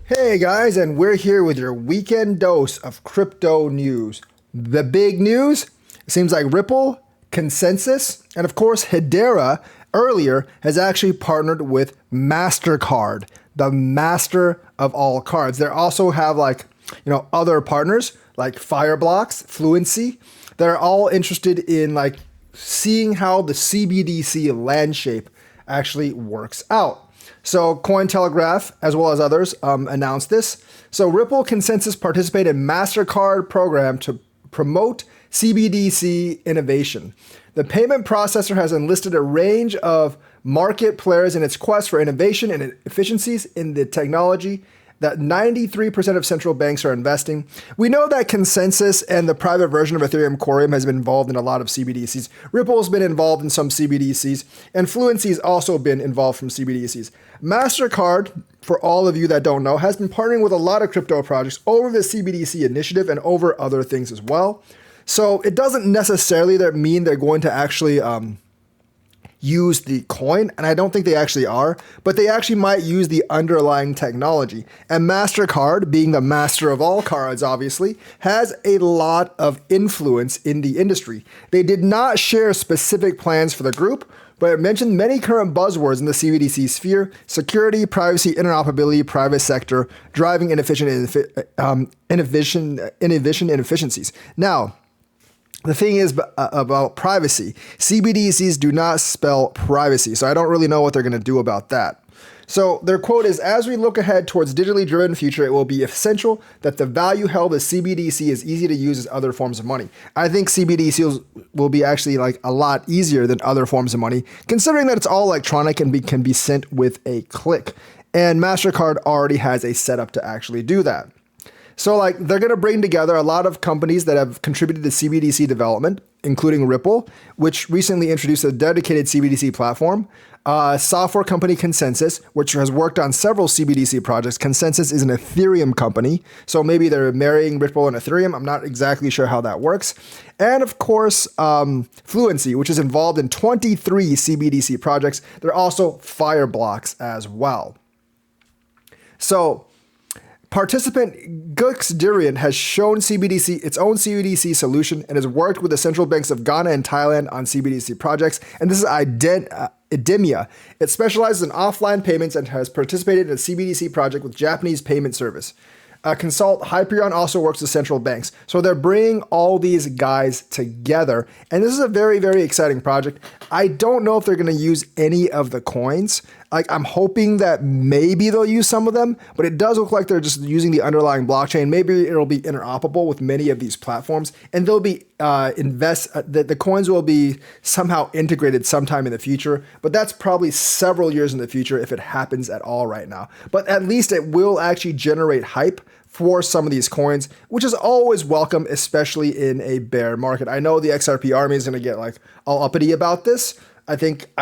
Hey guys, and we're here with your weekend dose of crypto news. The big news seems like Ripple, Consensus, and of course Hedera earlier has actually partnered with Mastercard, the master of all cards. They also have other partners like Fireblocks, Fluency that are all interested in seeing how the CBDC landscape actually works out. So Cointelegraph, as well as others, announced this. So Ripple Consensus participated in Mastercard program to promote CBDC innovation. The payment processor has enlisted a range of market players in its quest for innovation and efficiencies in the technology that 93% of central banks are investing. We know that Consensus and the private version of Ethereum Corium has been involved in a lot of CBDCs. Ripple's been involved in some CBDCs, and Fluency has also been involved from CBDCs. Mastercard, for all of you that don't know, has been partnering with a lot of crypto projects over the CBDC initiative and over other things as well. So it doesn't necessarily mean they're going to actually use the coin, and I don't think they actually are, but they actually might use the underlying technology. And MasterCard, being the master of all cards, obviously, has a lot of influence in the industry. They did not share specific plans for the group, but it mentioned many current buzzwords in the CBDC sphere: security, privacy, interoperability, private sector, driving innovation and efficiencies. Now, the thing is about privacy. CBDCs do not spell privacy, so I don't really know what they're going to do about that. So their quote is, "As we look ahead towards digitally driven future, it will be essential that the value held as CBDC is easy to use as other forms of money." I think CBDCs will be actually a lot easier than other forms of money, considering that it's all electronic and can be sent with a click. And MasterCard already has a setup to actually do that. So they're going to bring together a lot of companies that have contributed to CBDC development, including Ripple, which recently introduced a dedicated CBDC platform. Software company Consensus, which has worked on several CBDC projects. Consensus is an Ethereum company, so maybe they're marrying Ripple and Ethereum. I'm not exactly sure how that works. And of course, Fluency, which is involved in 23 CBDC projects. They're also Fireblocks as well. So participant Guxdirian has shown CBDC its own CBDC solution and has worked with the central banks of Ghana and Thailand on CBDC projects. And this is Idemia. It specializes in offline payments and has participated in a CBDC project with Japanese payment service. Consult Hyperion also works with central banks. So they're bringing all these guys together. And this is a very, very exciting project. I don't know if they're going to use any of the coins. I'm hoping that maybe they'll use some of them, but it does look like they're just using the underlying blockchain. Maybe it'll be interoperable with many of these platforms, and they'll be the coins will be somehow integrated sometime in the future, but that's probably several years in the future if it happens at all right now. But at least it will actually generate hype for some of these coins, which is always welcome, especially in a bear market. I know the XRP army is going to get all uppity about this. I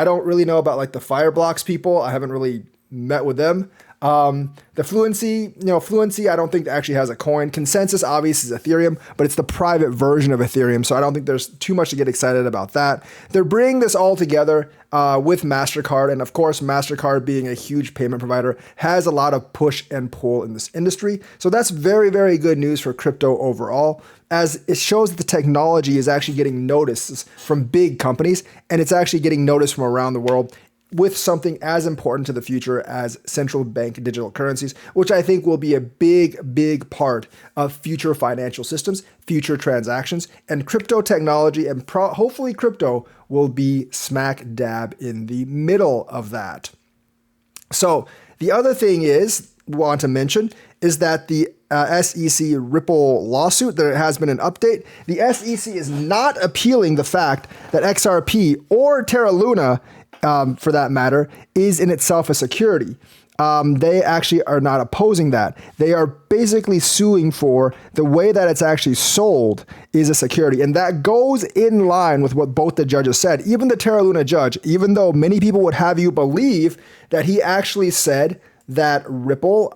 don't really know about the Fireblocks people. I haven't really met with them. The Fluency, I don't think actually has a coin. Consensus obviously is Ethereum, but it's the private version of Ethereum, so I don't think there's too much to get excited about that. They're bringing this all together with MasterCard, and of course, MasterCard being a huge payment provider has a lot of push and pull in this industry. So that's very, very good news for crypto overall, as it shows that the technology is actually getting noticed from big companies, and it's actually getting noticed from around the world with something as important to the future as central bank digital currencies, which I think will be a big, big part of future financial systems, future transactions, and crypto technology, and hopefully crypto will be smack dab in the middle of that. So the other thing we want to mention is that the SEC Ripple lawsuit, there has been an update. The SEC is not appealing the fact that XRP or Terra Luna, for that matter, is in itself a security. They actually are not opposing that. They are basically suing for the way that it's actually sold is a security. And that goes in line with what both the judges said. Even the Terra Luna judge, even though many people would have you believe that he actually said that Ripple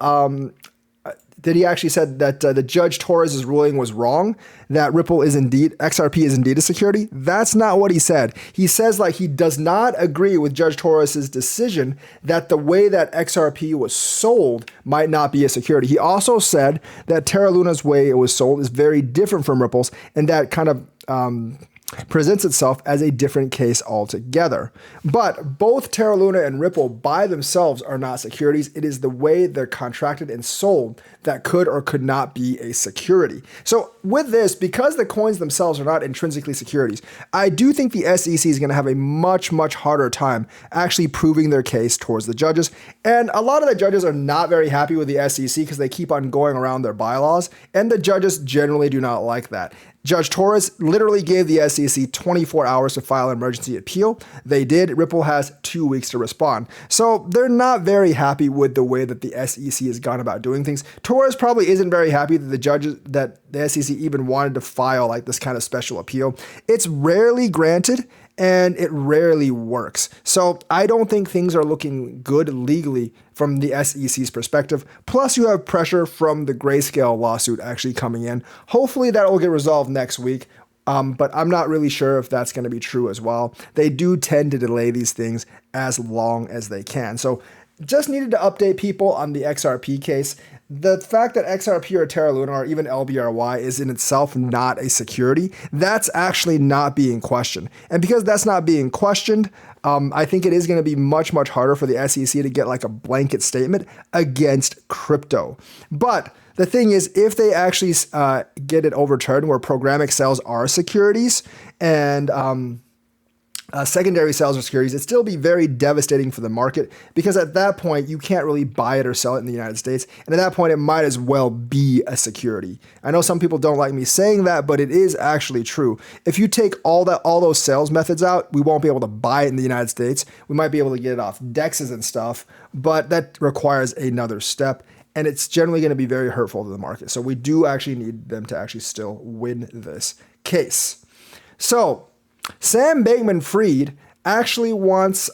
that he actually said that the Judge Torres' ruling was wrong, that XRP is indeed a security. That's not what he said. He says like he does not agree with Judge Torres' decision that the way that XRP was sold might not be a security. He also said that Terra Luna's way it was sold is very different from Ripple's, and that kind of presents itself as a different case altogether. But both Terra Luna and Ripple by themselves are not securities. It is the way they're contracted and sold that could or could not be a security. So with this, because the coins themselves are not intrinsically securities, I do think the SEC is going to have a much, much harder time actually proving their case towards the judges. And a lot of the judges are not very happy with the SEC because they keep on going around their bylaws, and the judges generally do not like that. Judge Torres literally gave the SEC 24 hours to file an emergency appeal. They did. Ripple has 2 weeks to respond. So they're not very happy with the way that the SEC has gone about doing things. Torres probably isn't very happy that the SEC even wanted to file like this kind of special appeal. It's rarely granted, and it rarely works. So I don't think things are looking good legally from the SEC's perspective. Plus you have pressure from the Grayscale lawsuit actually coming in. Hopefully that will get resolved next week. But I'm not really sure if that's going to be true as well. They do tend to delay these things as long as they can. So just needed to update people on the XRP case. The fact that XRP or Terra Luna or even LBRY is in itself not a security, that's actually not being questioned. And because that's not being questioned, I think it is going to be much, much harder for the SEC to get like a blanket statement against crypto. But the thing is, if they actually get it overturned where programmatic sales are securities and secondary sales of securities, it'd still be very devastating for the market because at that point, you can't really buy it or sell it in the United States. And at that point, it might as well be a security. I know some people don't like me saying that, but it is actually true. If you take all those sales methods out, we won't be able to buy it in the United States. We might be able to get it off DEXs and stuff, but that requires another step. And it's generally going to be very hurtful to the market. So we do actually need them to actually still win this case. So Sam Bankman-Fried actually wants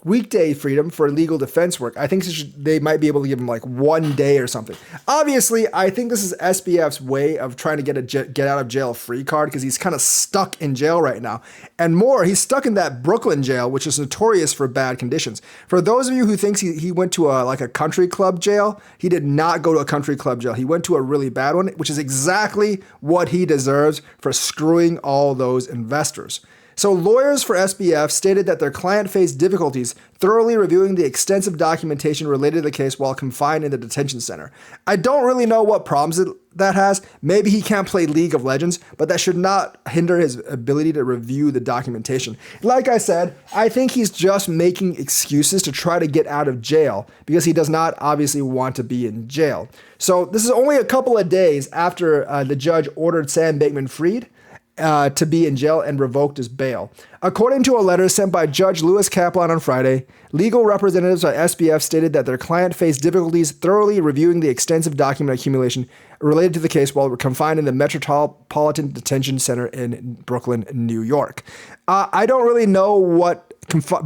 weekday freedom for legal defense work. I think they might be able to give him like 1 day or something. Obviously, I think this is SBF's way of trying to get a get out of jail free card because he's kind of stuck in jail right now. And more, he's stuck in that Brooklyn jail, which is notorious for bad conditions. For those of you who thinks he went to a country club jail, he did not go to a country club jail. He went to a really bad one, which is exactly what he deserves for screwing all those investors. So lawyers for SBF stated that their client faced difficulties thoroughly reviewing the extensive documentation related to the case while confined in the detention center. I don't really know what problems that has. Maybe he can't play League of Legends, but that should not hinder his ability to review the documentation. Like I said, I think he's just making excuses to try to get out of jail because he does not obviously want to be in jail. So this is only a couple of days after the judge ordered Sam Bankman-Fried to be in jail and revoked his bail. According to a letter sent by Judge Louis Kaplan on Friday, legal representatives at SBF stated that their client faced difficulties thoroughly reviewing the extensive document accumulation related to the case while confined in the Metropolitan Detention Center in Brooklyn, New York. I don't really know what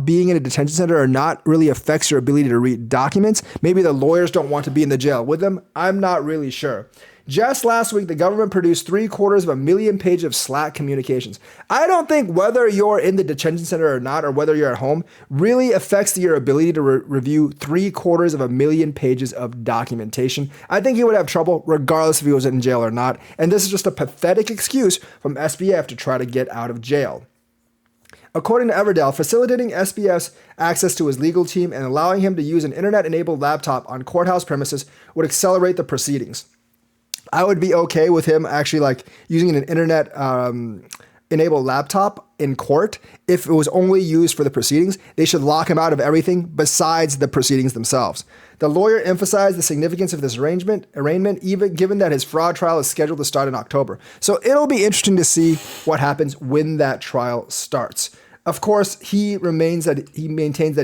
being in a detention center or not really affects your ability to read documents. Maybe the lawyers don't want to be in the jail with them. I'm not really sure. Just last week, the government produced 750,000 pages of Slack communications. I don't think whether you're in the detention center or not, or whether you're at home, really affects your ability to review 750,000 pages of documentation. I think he would have trouble regardless if he was in jail or not. And this is just a pathetic excuse from SBF to try to get out of jail. According to Everdell, facilitating SBF's access to his legal team and allowing him to use an internet-enabled laptop on courthouse premises would accelerate the proceedings. I would be okay with him actually using an internet enabled laptop in court if it was only used for the proceedings. They should lock him out of everything besides the proceedings themselves. The lawyer emphasized the significance of this arraignment, even given that his fraud trial is scheduled to start in October. So it'll be interesting to see what happens when that trial starts. Of course, he maintains that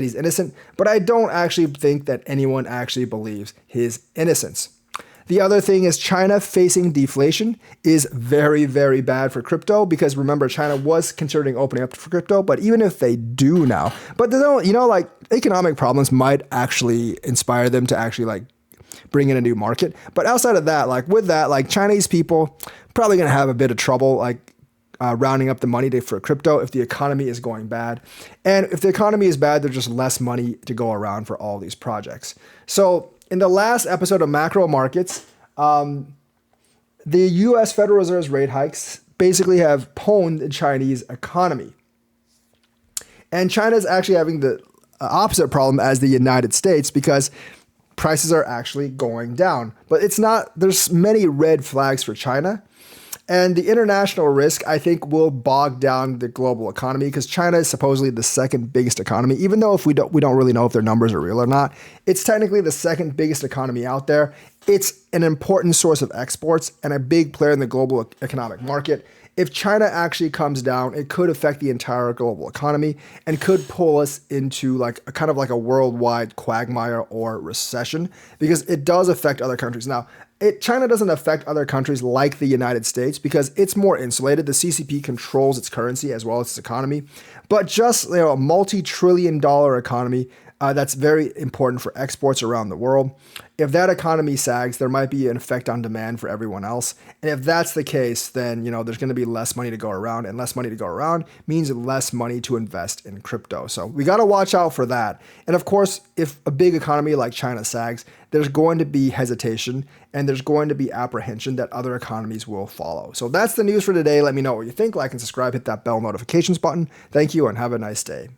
he's innocent, but I don't actually think that anyone actually believes his innocence. The other thing is China facing deflation is very, very bad for crypto because remember, China was considering opening up for crypto, but even if they do now, but economic problems might actually inspire them to actually bring in a new market. But outside of that, like with that, like Chinese people probably going to have a bit of trouble, like rounding up the money for crypto if the economy is going bad. And if the economy is bad, there's just less money to go around for all these projects. So in the last episode of Macro Markets, the US Federal Reserve's rate hikes basically have pwned the Chinese economy. And China is actually having the opposite problem as the United States because prices are actually going down. But it's not, there's many red flags for China. And the international risk, I think, will bog down the global economy because China is supposedly the second biggest economy. Even though if we don't really know if their numbers are real or not, it's technically the second biggest economy out there. It's an important source of exports and a big player in the global economic market. If China actually comes down, it could affect the entire global economy and could pull us into like a kind of like a worldwide quagmire or recession because it does affect other countries. Now, China doesn't affect other countries like the United States because it's more insulated. The CCP controls its currency as well as its economy, but just a multi-trillion-dollar economy that's very important for exports around the world. If that economy sags, there might be an effect on demand for everyone else. And if that's the case, then there's going to be less money to go around, and less money to go around means less money to invest in crypto. So we got to watch out for that. And of course, if a big economy like China sags, there's going to be hesitation and there's going to be apprehension that other economies will follow. So that's the news for today. Let me know what you think. Like and subscribe, hit that bell notifications button. Thank you and have a nice day.